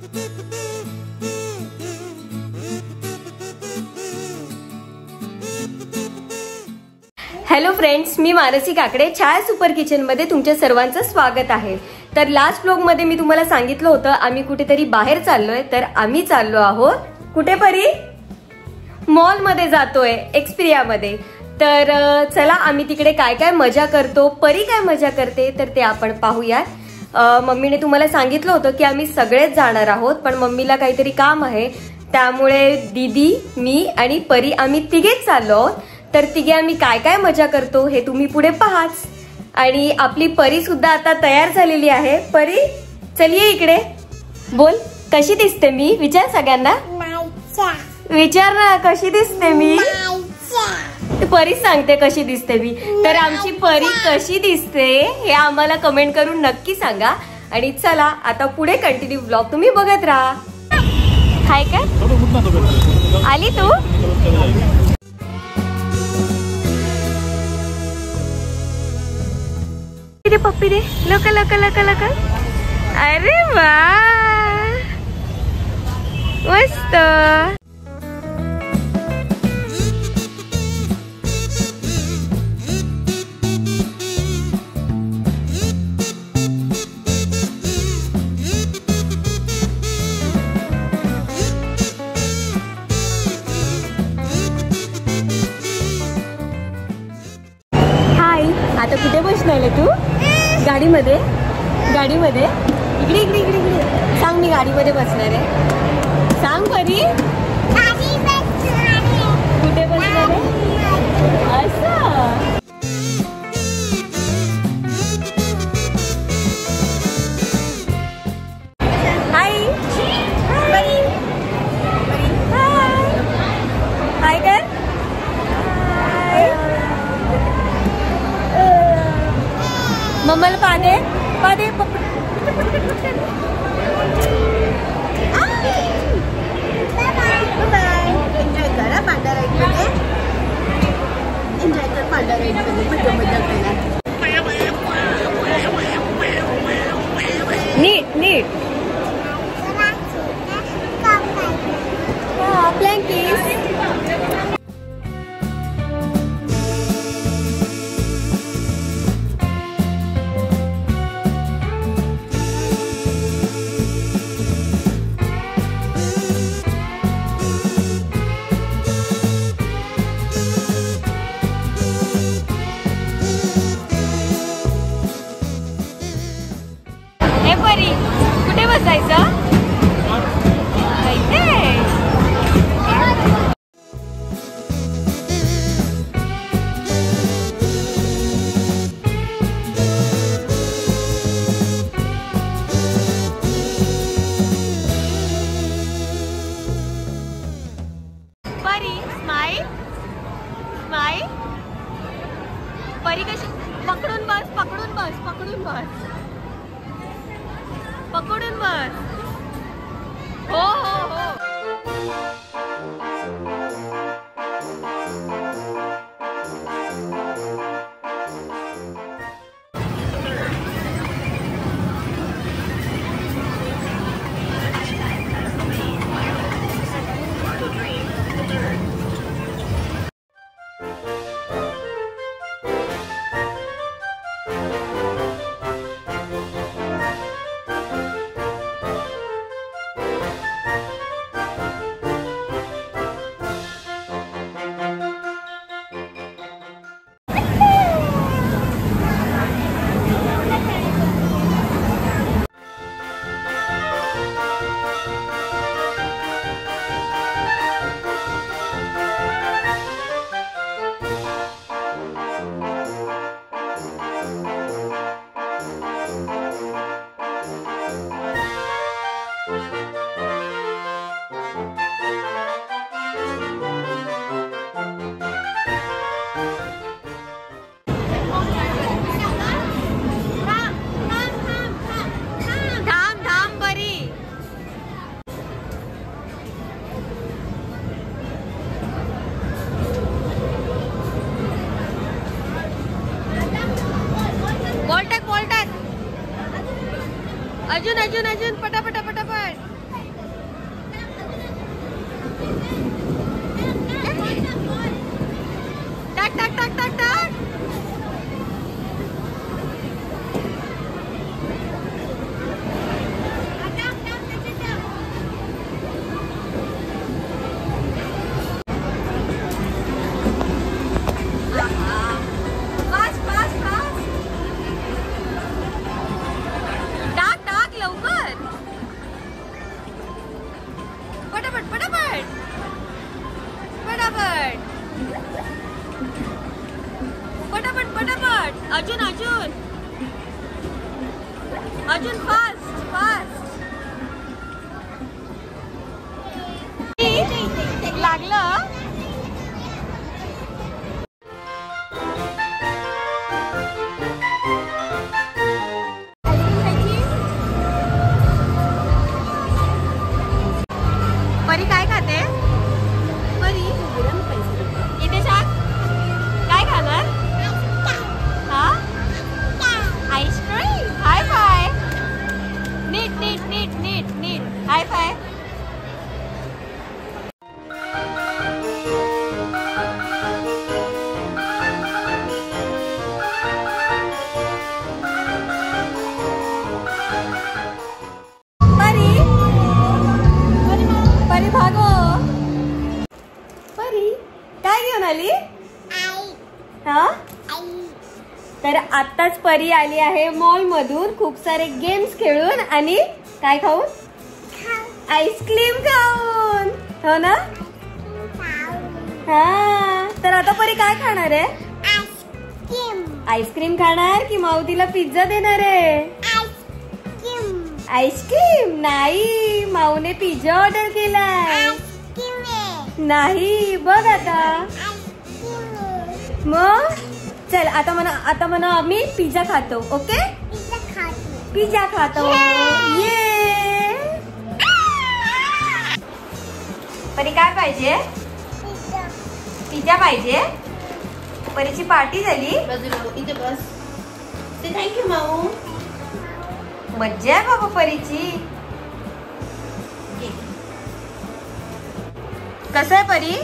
Hello friends, मी मानसी काकडे छाया super kitchen मध्ये तुमच्या सर्वांचं स्वागत आहे। तर लास्ट व्लॉग मध्ये मी तुम्हाला सांगितलं होतं आम्ही कुठेतरी बाहेर चाललोय। तर आम्ही चाललो आहोत कुठे परी? मॉल मध्ये जातोय, एक्सपिरिया मध्ये। तर चला आम्ही तिकडे काय काय मजा करतो, परी काय मजा करते तर ते आपण पाहूयात। मम्मीने तुम्हाला सांगितलं होतं की आम्ही सगळेच जाणार आहोत, पण मम्मीला काहीतरी काम आहे, त्यामुळे दीदी, मी आणि परी आम्ही तिघेच चाललो आहोत। तर तिघे आम्ही काय काय मजा करतो हे तुम्ही पुढे पहाच। आणि आपली परी सुद्धा आता तयार झालेली आहे। परी चलिये इकडे, बोल कशी दिसते मी? विचार सगळ्यांना, विचार ना कशी दिसते मी? परी सांगते कशी दिसते मी। तर आमची परी कशी दिसते हे आम्हाला कमेंट करून नक्की सांगा। आणि चला आता पुढे कंटिन्यू ब्लॉग तुम्ही बघत राहा। हाय का आली तू? दे पप्पी दे, लवकर लवकर लवकर लवकर। अरे वाह मस्त। हाय, आता कुठे बसणार आहे तू? गाडीमध्ये? गाडीमध्ये? इकडे इकडे इकडे इकडे सांग, मी गाडीमध्ये बसणार आहे। सांग परी कुठे बसणार आहे? असं हाय परी, हाय कर। मम्माला पादे पादे एन्जॉय करा पांढरा राईड मध्ये, एन्जॉय कर पांढरा राईड मध्ये, मजा करा। नीट नीट प्लॅन प्लीज। परी कुठे बसायचं? परी स्माइल स्माइल। परी कशी? पकडून बस पकडून बस पकडून बस पकडून बस। हो हो हो अजून अजून अजून पटापट पटापट। तर आताच परी आली आहे मॉल मधून खूप सारे गेम्स खेळून आणि काय खाऊन? आईस्क्रीम खाऊन. हो ना? हा. तर आता परी काय खाणार आहे? आईस्क्रीम खाणार की माऊ तिला पिझ्झा देणार आहे? आईस्क्रीम नाही, माऊने पिझ्झा ऑर्डर केलाय. नाही बघ आता. मग चल आता म्हणा आम्ही पिझ्झा खातो. ओके, पिझ्झा खातो. ये परी काय पाहिजे? पिझ्झा पाहिजे. परीची पार्टी झाली. इथे बस. थँक्यू माऊ. मज्जा आहे बाबा परीची. कसं आहे परी?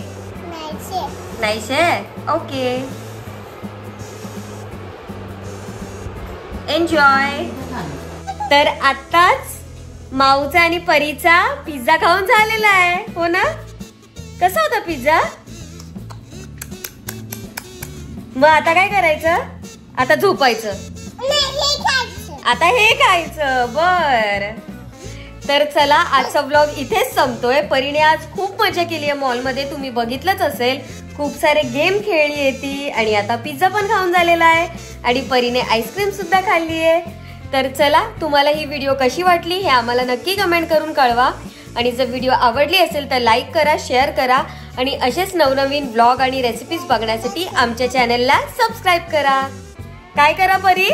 नाहीशे. Okay, enjoy. तर आताच माऊचा आणि परीचा पिझ्झा खाऊन झालेला आहे. हो ना? कसा होता पिझ्झा? मग आता काय करायचं? आता झोपायचं. आता हे खायचं. बर. तर चला आजचा व्लॉग इथेच संपतोय. परीने आज खूप मजा केली आहे मॉल मध्ये, तुम्ही बघितलंच असेल. खूप सारे गेम खेळली आहे ती आणि आता पिझ्झा पण खाऊन झालेला आहे आणि परीने आईस्क्रीम सुद्धा खाल्ली आहे. तर चला, तुम्हाला ही व्हिडिओ कशी वाटली हे आम्हाला नक्की कमेंट करून कळवा आणि जर व्हिडिओ आवडली असेल तर लाईक करा, शेअर करा आणि असेच नवनवीन ब्लॉग आणि रेसिपीज बघण्यासाठी आमच्या चॅनलला सबस्क्राईब करा. काय करा परी?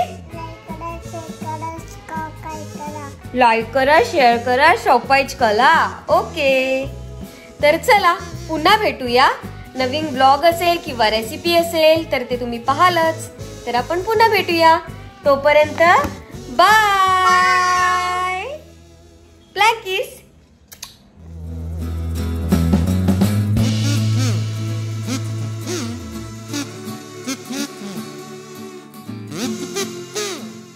लाईक करा, शेअर करा, शॉपाईच कला. ओके. तर चला पुन्हा भेटूया. नवीन ब्लॉग असेल किंवा रेसिपी असेल तर ते तुम्ही पाहालच. तर आपण पुन्हा भेटूया. तोपर्यंत बाय.